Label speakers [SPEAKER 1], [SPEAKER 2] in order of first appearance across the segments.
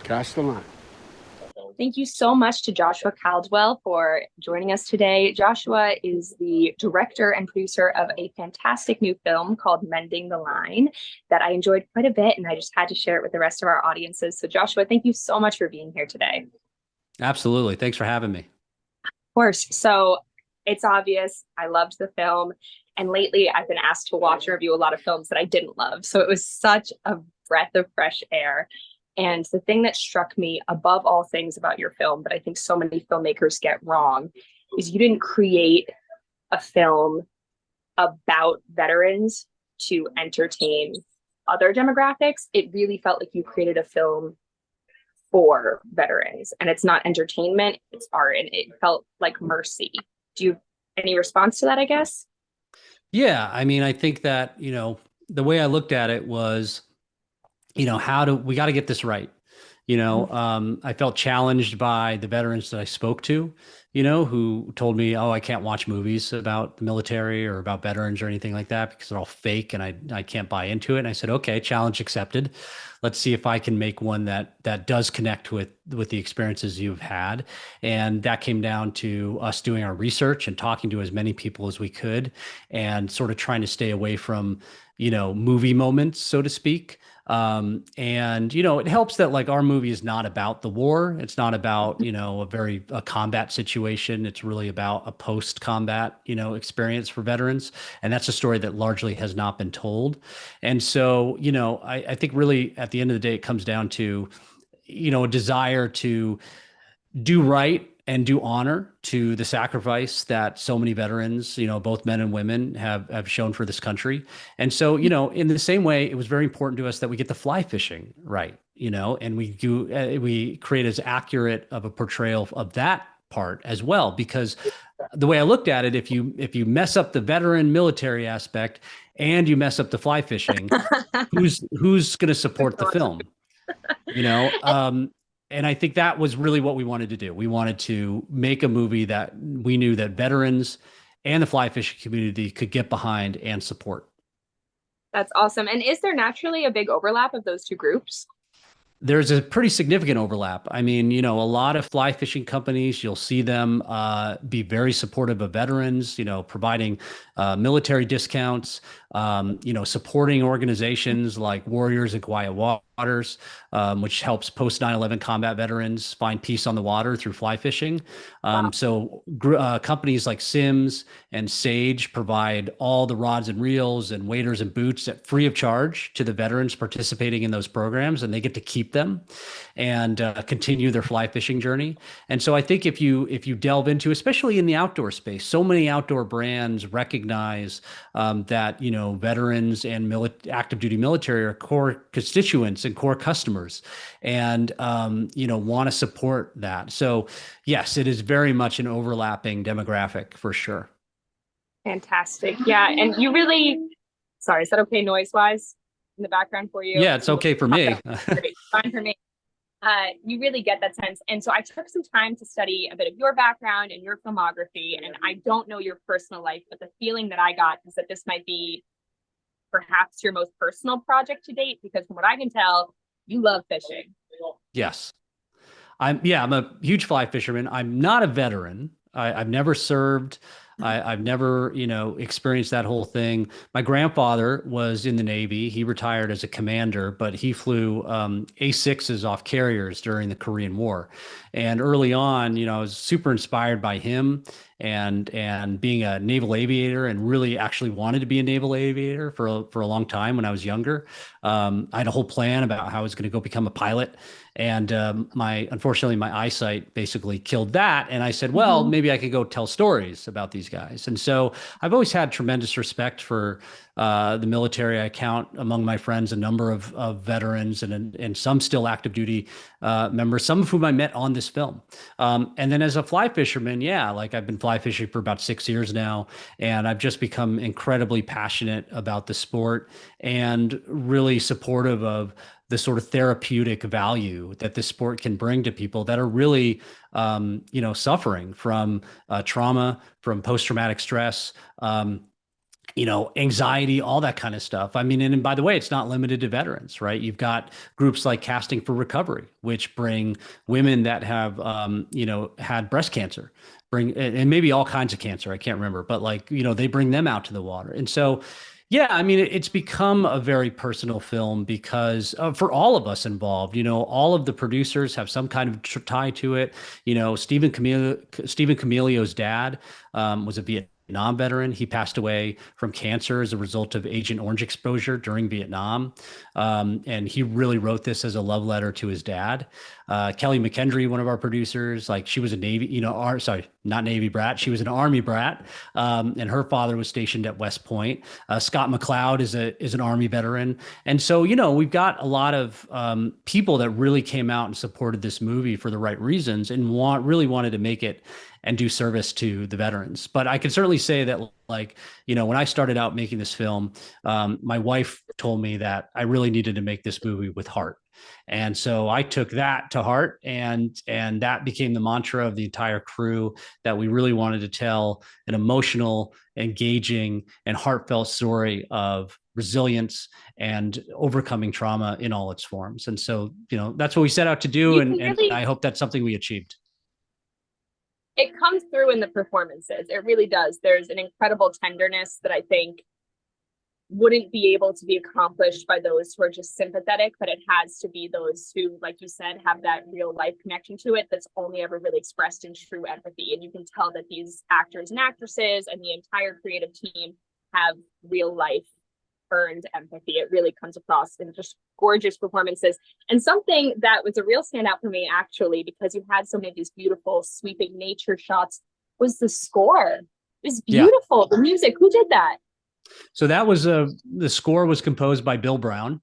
[SPEAKER 1] Cross the line.
[SPEAKER 2] Thank you so much to Joshua Caldwell for joining us today. Joshua is the director and producer of a fantastic new film called Mending the Line that I enjoyed quite a bit, and I just had to share it with the rest of our audiences. So, Joshua, thank you so much for being here today.
[SPEAKER 3] Absolutely. Thanks for having me.
[SPEAKER 2] Of course. So, it's obvious I loved the film, and lately I've been asked to watch and review a lot of films that I didn't love. So, it was such a breath of fresh air. And the thing that struck me above all things about your film that I think so many filmmakers get wrong is you didn't create a film about veterans to entertain other demographics. It really felt like you created a film for veterans, and it's not entertainment, it's art, and it felt like mercy. Do you have any response to that, I guess?
[SPEAKER 3] Yeah. I mean, I think that, the way I looked at it was, we got to get this right. I felt challenged by the veterans that I spoke to, who told me, oh, I can't watch movies about the military or about veterans or anything like that because they're all fake and I can't buy into it. And I said, okay, challenge accepted. Let's see if I can make one that does connect with the experiences you've had. And that came down to us doing our research and talking to as many people as we could and sort of trying to stay away from, movie moments, so to speak. And it helps that like our movie is not about the war. It's not about, a combat situation. It's really about a post-combat, experience for veterans. And that's a story that largely has not been told. And so, I think really at the end of the day, it comes down to, a desire to do right and do honor to the sacrifice that so many veterans, both men and women have shown for this country. And so, in the same way, it was very important to us that we get the fly fishing right, and we create as accurate of a portrayal of that part as well, because the way I looked at it, if you mess up the veteran military aspect and you mess up the fly fishing, who's going to support the film? You know, and I think that was really what we wanted to do. We wanted to make a movie that we knew that veterans and the fly fishing community could get behind and support.
[SPEAKER 2] That's awesome. And is there naturally a big overlap of those two groups?
[SPEAKER 3] There's a pretty significant overlap. I mean, a lot of fly fishing companies, you'll see them be very supportive of veterans, providing military discounts, supporting organizations like Warriors in Quiet Waters, which helps post 9/11 combat veterans find peace on the water through fly fishing.
[SPEAKER 2] Wow.
[SPEAKER 3] So companies like Sims and Sage provide all the rods and reels and waders and boots at free of charge to the veterans participating in those programs, and they get to keep them and continue their fly fishing journey. And so I think if you delve into, especially in the outdoor space, so many outdoor brands recognize that veterans and active duty military are core constituents and core customers, and want to support that. So yes, it is very much an overlapping demographic for sure.
[SPEAKER 2] Fantastic. Yeah. And you really, sorry, is that okay noise wise in the background for you?
[SPEAKER 3] Yeah, it's okay for me.
[SPEAKER 2] Great. Fine for me. You really get that sense. And so I took some time to study a bit of your background and your filmography. And I don't know your personal life, but the feeling that I got is that this might be perhaps your most personal project to date, because from what I can tell, you love fishing.
[SPEAKER 3] Yes. I'm a huge fly fisherman. I'm not a veteran. I've never served. I've never, experienced that whole thing. My grandfather was in the Navy. He retired as a commander, but he flew A6s off carriers during the Korean War. And early on, I was super inspired by him and being a naval aviator, and really actually wanted to be a naval aviator for a long time when I was younger. I had a whole plan about how I was going to go become a pilot. And unfortunately, my eyesight basically killed that. And I said, well, maybe I could go tell stories about these guys. And so I've always had tremendous respect for the military. I count among my friends a number of veterans and some still active duty members, some of whom I met on this film. And then as a fly fisherman, like I've been fly fishing for about 6 years now, and I've just become incredibly passionate about the sport and really supportive of the sort of therapeutic value that this sport can bring to people that are really, suffering from trauma, from post-traumatic stress, anxiety, all that kind of stuff. I mean, and by the way, it's not limited to veterans, right? You've got groups like Casting for Recovery, which bring women that have, had breast cancer, bring, and maybe all kinds of cancer. I can't remember, but like, they bring them out to the water. And so, yeah, I mean, it's become a very personal film because for all of us involved, all of the producers have some kind of tie to it. Stephen Camilio's dad was a Vietnam veteran. He passed away from cancer as a result of Agent Orange exposure during Vietnam. And he really wrote this as a love letter to his dad. Kelly McKendry, one of our producers, like she was a Navy, sorry, not Navy brat. She was an Army brat. And her father was stationed at West Point. Scott McCloud is an Army veteran. And so, we've got a lot of people that really came out and supported this movie for the right reasons and really wanted to make it and do service to the veterans. But I can certainly say that, like, when I started out making this film, my wife told me that I really needed to make this movie with heart. And so I took that to heart, and that became the mantra of the entire crew, that we really wanted to tell an emotional, engaging, and heartfelt story of resilience and overcoming trauma in all its forms. And so, that's what we set out to do. And I hope that's something we achieved.
[SPEAKER 2] It comes through in the performances. It really does. There's an incredible tenderness that I think wouldn't be able to be accomplished by those who are just sympathetic, but it has to be those who, like you said, have that real life connection to it that's only ever really expressed in true empathy. And you can tell that these actors and actresses and the entire creative team have real life earned empathy. It really comes across in just gorgeous performances. And something that was a real standout for me, actually, because you had so many of these beautiful sweeping nature shots, was the score. It was beautiful. Yeah. The music, who did that?
[SPEAKER 3] So that was the score was composed by Bill Brown,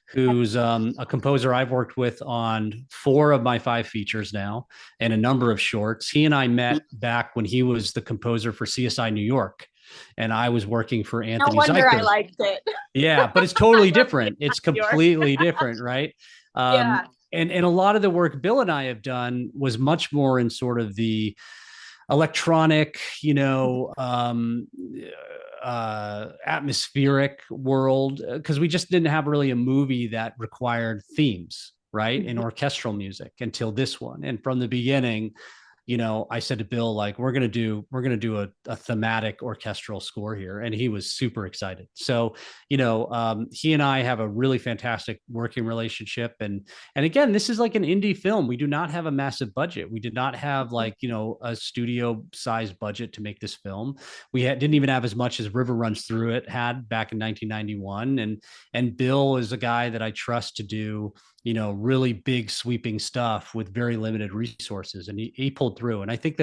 [SPEAKER 3] who's a composer I've worked with on 4 of my 5 features now and a number of shorts. He and I met back when he was the composer for CSI New York, and I was working for Anthony.
[SPEAKER 2] No wonder
[SPEAKER 3] Zeiker.
[SPEAKER 2] I liked it.
[SPEAKER 3] Yeah, but it's totally different. It's completely different, right?
[SPEAKER 2] Yeah.
[SPEAKER 3] And a lot of the work Bill and I have done was much more in sort of the electronic, atmospheric world, because we just didn't have really a movie that required themes, right? And orchestral music until this one. And from the beginning, I said to Bill, like, we're going to do a thematic orchestral score here. And he was super excited. So, he and I have a really fantastic working relationship. And again, this is like an indie film. We do not have a massive budget. We did not have like, a studio sized budget to make this film. We didn't even have as much as River Runs Through It had back in 1991. And Bill is a guy that I trust to do, really big sweeping stuff with very limited resources. And he pulled through. And I think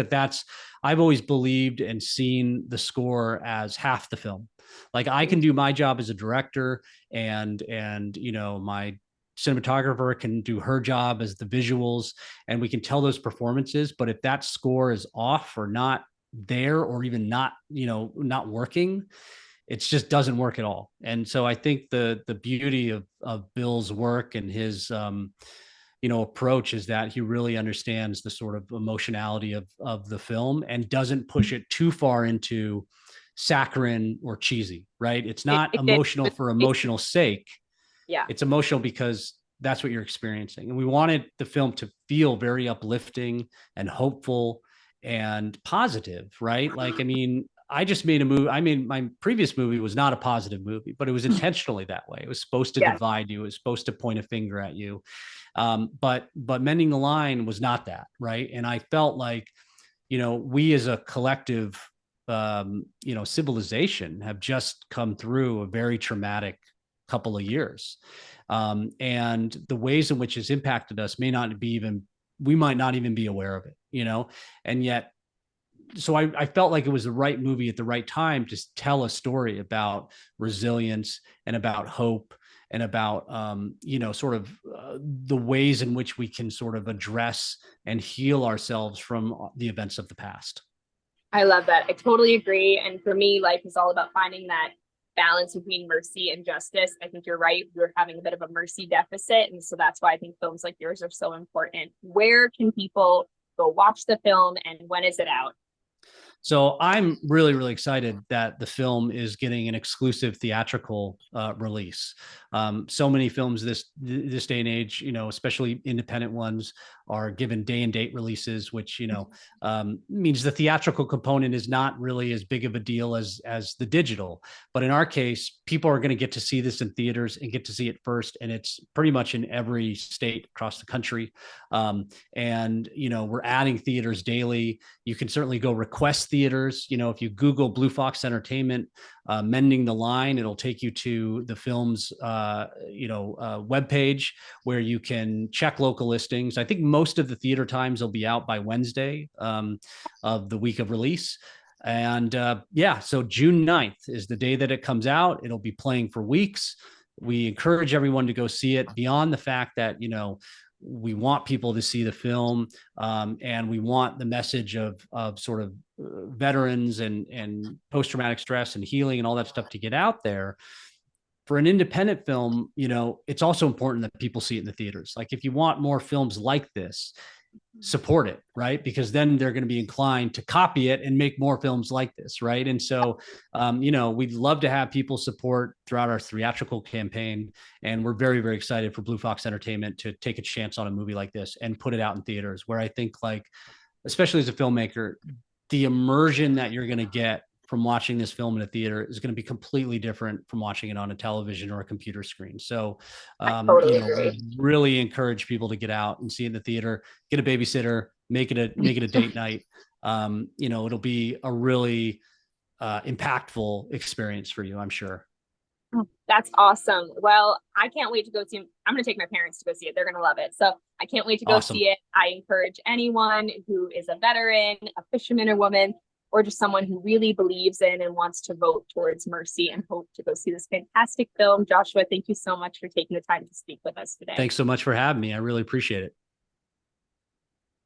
[SPEAKER 3] I've always believed and seen the score as half the film. Like, I can do my job as a director, and my cinematographer can do her job as the visuals, and we can tell those performances. But if that score is off or not there, or even not working, it just doesn't work at all. And so I think the beauty of Bill's work and his approach is that he really understands the sort of emotionality of the film and doesn't push it too far into saccharine or cheesy, right? It's not emotional for emotional sake.
[SPEAKER 2] Yeah.
[SPEAKER 3] It's emotional because that's what you're experiencing. And we wanted the film to feel very uplifting and hopeful and positive, right? Like, I mean, I just made a movie. I mean, my previous movie was not a positive movie, but it was intentionally that way. It was supposed to divide you. It was supposed to point a finger at you. But Mending the Line was not that, right? And I felt like, we as a collective, civilization have just come through a very traumatic couple of years. And the ways in which it's impacted us we might not even be aware of it, and yet, so I felt like it was the right movie at the right time to tell a story about resilience and about hope and about, sort of the ways in which we can sort of address and heal ourselves from the events of the past.
[SPEAKER 2] I love that. I totally agree. And for me, life is all about finding that balance between mercy and justice. I think you're right. We're having a bit of a mercy deficit. And so that's why I think films like yours are so important. Where can people go watch the film, and when is it out?
[SPEAKER 3] So I'm really, really excited that the film is getting an exclusive theatrical release. So many films this day and age, especially independent ones, are given day and date releases, which means the theatrical component is not really as big of a deal as the digital. But in our case, people are going to get to see this in theaters and get to see it first, and it's pretty much in every state across the country. And we're adding theaters daily. You can certainly go request theaters. If you Google Blue Fox Entertainment, Mending the Line, it'll take you to the film's webpage where you can check local listings. I think most of the theater times will be out by Wednesday of the week of release. And so June 9th is the day that it comes out. It'll be playing for weeks. We encourage everyone to go see it, beyond the fact that, we want people to see the film, and we want the message of sort of veterans and post-traumatic stress and healing and all that stuff to get out there. For an independent film, it's also important that people see it in the theaters. Like, if you want more films like this, support it, right? Because then they're going to be inclined to copy it and make more films like this, right? And so, we'd love to have people support throughout our theatrical campaign, and we're very, very excited for Blue Fox Entertainment to take a chance on a movie like this and put it out in theaters, where I think, like, especially as a filmmaker, the immersion that you're going to get from watching this film in a theater is going to be completely different from watching it on a television or a computer screen. So, we really encourage people to get out and see it in the theater, get a babysitter, make it a date night. It'll be a really impactful experience for you, I'm sure.
[SPEAKER 2] That's awesome. Well, I can't wait to go see. I'm going to take my parents to go see it. They're going to love it. So I can't wait to go see it. I encourage anyone who is a veteran, a fisherman or woman, or just someone who really believes in and wants to vote towards mercy and hope, to go see this fantastic film. Joshua, thank you so much for taking the time to speak with us today.
[SPEAKER 3] Thanks so much for having me. I really appreciate it.